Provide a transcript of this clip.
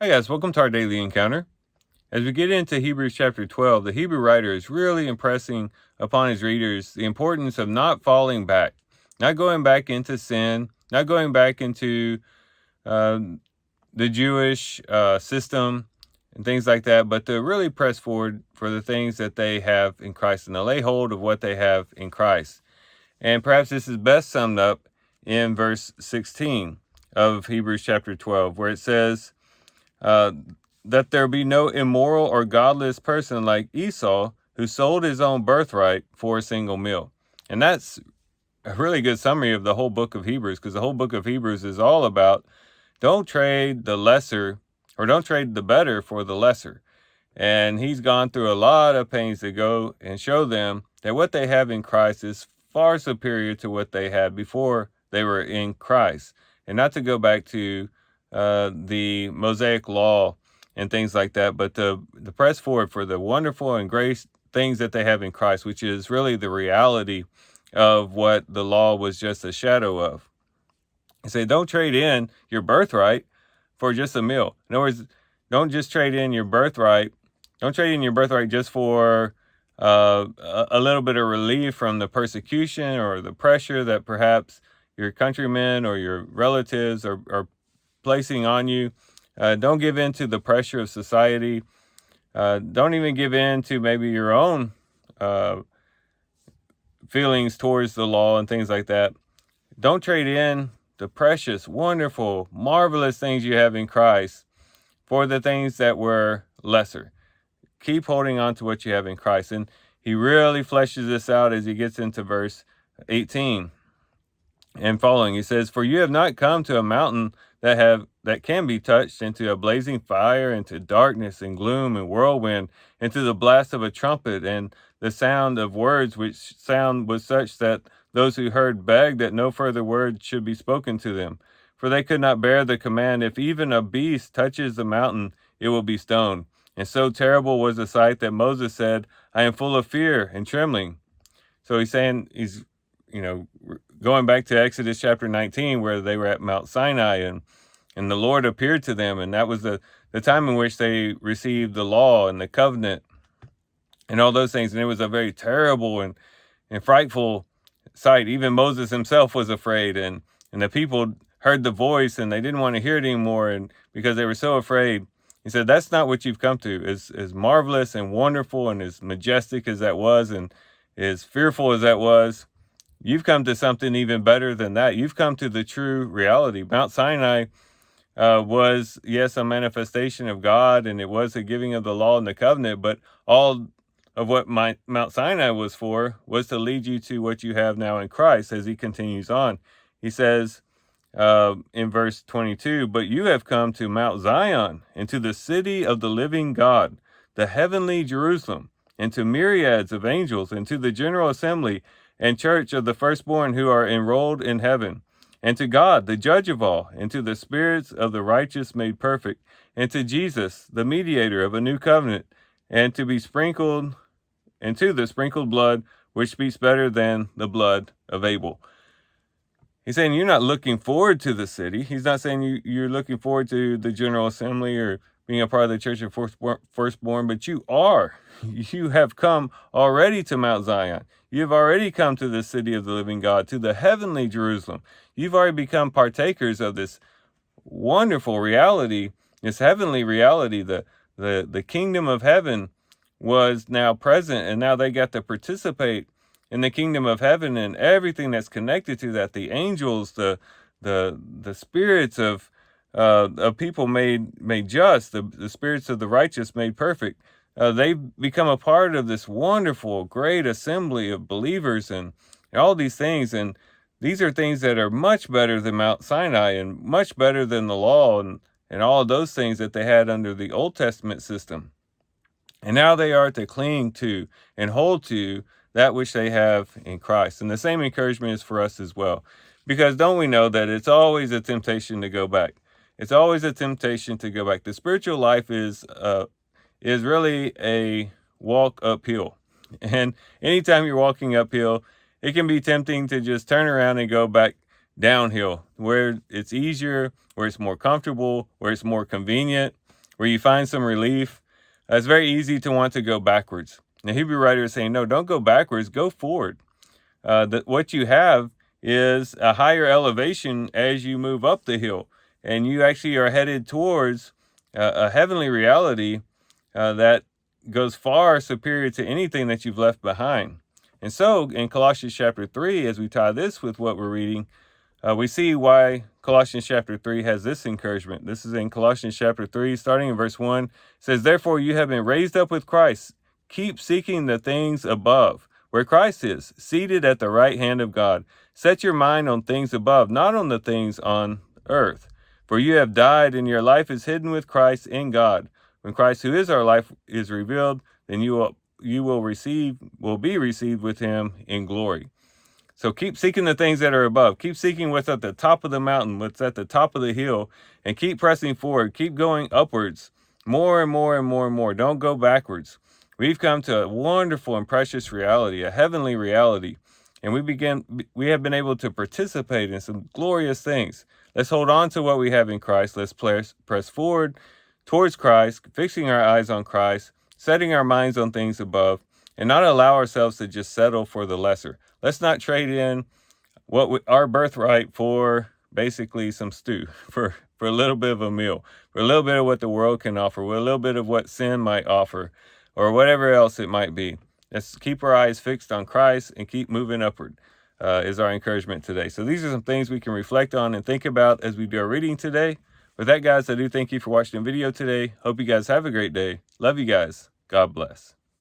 Hi guys, welcome to our daily encounter. As we get into Hebrews chapter 12, the Hebrew writer is really impressing upon his readers the importance of not falling back, not going back into sin, not going back into um, the Jewish system and things like that, but to really press forward for the things that they have in Christ and to lay hold of what they have in Christ. And perhaps this is best summed up in verse 16 of Hebrews chapter 12, where it says, uh, that there be no immoral or godless person like Esau, who sold his own birthright for a single meal. And that's a really good summary of the whole book of Hebrews, because the whole book of Hebrews is all about don't trade the lesser or don't trade the better for the lesser. And he's gone through a lot of pains to go and show them that what they have in Christ is far superior to what they had before they were in Christ. And not to go back to the Mosaic law and things like that, but to press forward for the wonderful and great things that they have in Christ, which is really the reality of what the law was just a shadow of. You say, don't trade in your birthright for just a meal. In other words, don't just trade in your birthright. Don't trade in your birthright just for a little bit of relief from the persecution or the pressure that perhaps your countrymen or your relatives are placing on you. Don't give in to the pressure of society. Don't even give in to maybe your own uh, feelings towards the law and things like that. Don't trade in the precious, wonderful, marvelous things you have in Christ for the things that were lesser. Keep holding on to what you have in Christ. And he really fleshes this out as he gets into verse 18 and following. He says, "For you have not come to a mountain that can be touched, into a blazing fire, into darkness and gloom and whirlwind, into the blast of a trumpet and the sound of words, which sound was such that those who heard begged that no further word should be spoken to them. For they could not bear the command, if even a beast touches the mountain, it will be stoned. And so terrible was the sight that Moses said, I am full of fear and trembling." So he's saying, you know, going back to Exodus chapter 19, where they were at Mount Sinai and the Lord appeared to them. And that was the time in which they received the law and the covenant and all those things. And it was a very terrible and frightful sight. Even Moses himself was afraid, and the people heard the voice and they didn't want to hear it anymore. And because they were so afraid, he said, that's not what you've come to. As marvelous and wonderful and as majestic as that was, and as fearful as that was, you've come to something even better than that. You've come to the true reality. Mount Sinai was, yes, a manifestation of God, and it was a giving of the law and the covenant, but all of what Mount Sinai was for was to lead you to what you have now in Christ. As he continues on, he says in verse 22, "But you have come to Mount Zion, and to the city of the living God, the heavenly Jerusalem, and to myriads of angels, and to the general assembly and church of the firstborn who are enrolled in heaven, and to God, the judge of all, and to the spirits of the righteous made perfect, and to Jesus, the mediator of a new covenant, and to be sprinkled, and to the sprinkled blood, which speaks better than the blood of Abel." He's saying you're not looking forward to the city. He's not saying you're looking forward to the General Assembly or being a part of the Church of Firstborn, but you are. You have come already to Mount Zion. You've already come to the city of the living God, to the heavenly Jerusalem. You've already become partakers of this wonderful reality, this heavenly reality. The kingdom of heaven was now present, and now they got to participate in the kingdom of heaven and everything that's connected to that. The angels, the spirits of people made just, the spirits of the righteous made perfect. They've become a part of this wonderful, great assembly of believers and all these things. And these are things that are much better than Mount Sinai and much better than the law and all of those things that they had under the Old Testament system. And now they are to cling to and hold to that which they have in Christ. And the same encouragement is for us as well. Because don't we know that it's always a temptation to go back? It's always a temptation to go back. The spiritual life is really a walk uphill. And anytime you're walking uphill, it can be tempting to just turn around and go back downhill, where it's easier, where it's more comfortable, where it's more convenient. where you find some relief, it's very easy to want to go backwards. The Hebrew writer is saying, no, don't go backwards, go forward. What you have is a higher elevation as you move up the hill, and you actually are headed towards a heavenly reality that goes far superior to anything that you've left behind. And so in Colossians chapter 3, as we tie this with what we're reading, we see why Colossians chapter 3 has this encouragement. This is in Colossians chapter 3, starting in verse 1. It says, therefore you have been raised up with Christ. Keep seeking the things above, where Christ is, seated at the right hand of God. Set your mind on things above, not on the things on earth. For you have died, and your life is hidden with Christ in God. When Christ, who is our life, is revealed, then you will be received with him in glory. So keep seeking the things that are above. Keep seeking what's at the top of the mountain, what's at the top of the hill, and keep pressing forward. Keep going upwards, more and more and more and more. Don't go backwards. We've come to a wonderful and precious reality, a heavenly reality, and we have been able to participate in some glorious things. Let's hold on to what we have in Christ. Let's press forward towards Christ, fixing our eyes on Christ, setting our minds on things above, and not allow ourselves to just settle for the lesser. Let's not trade in our birthright for basically some stew, for a little bit of a meal, for a little bit of what the world can offer, for a little bit of what sin might offer, or whatever else it might be. Let's keep our eyes fixed on Christ and keep moving upward, is our encouragement today. So these are some things we can reflect on and think about as we do our reading today. With that, guys, I do thank you for watching the video today. Hope you guys have a great day. Love you guys. God bless.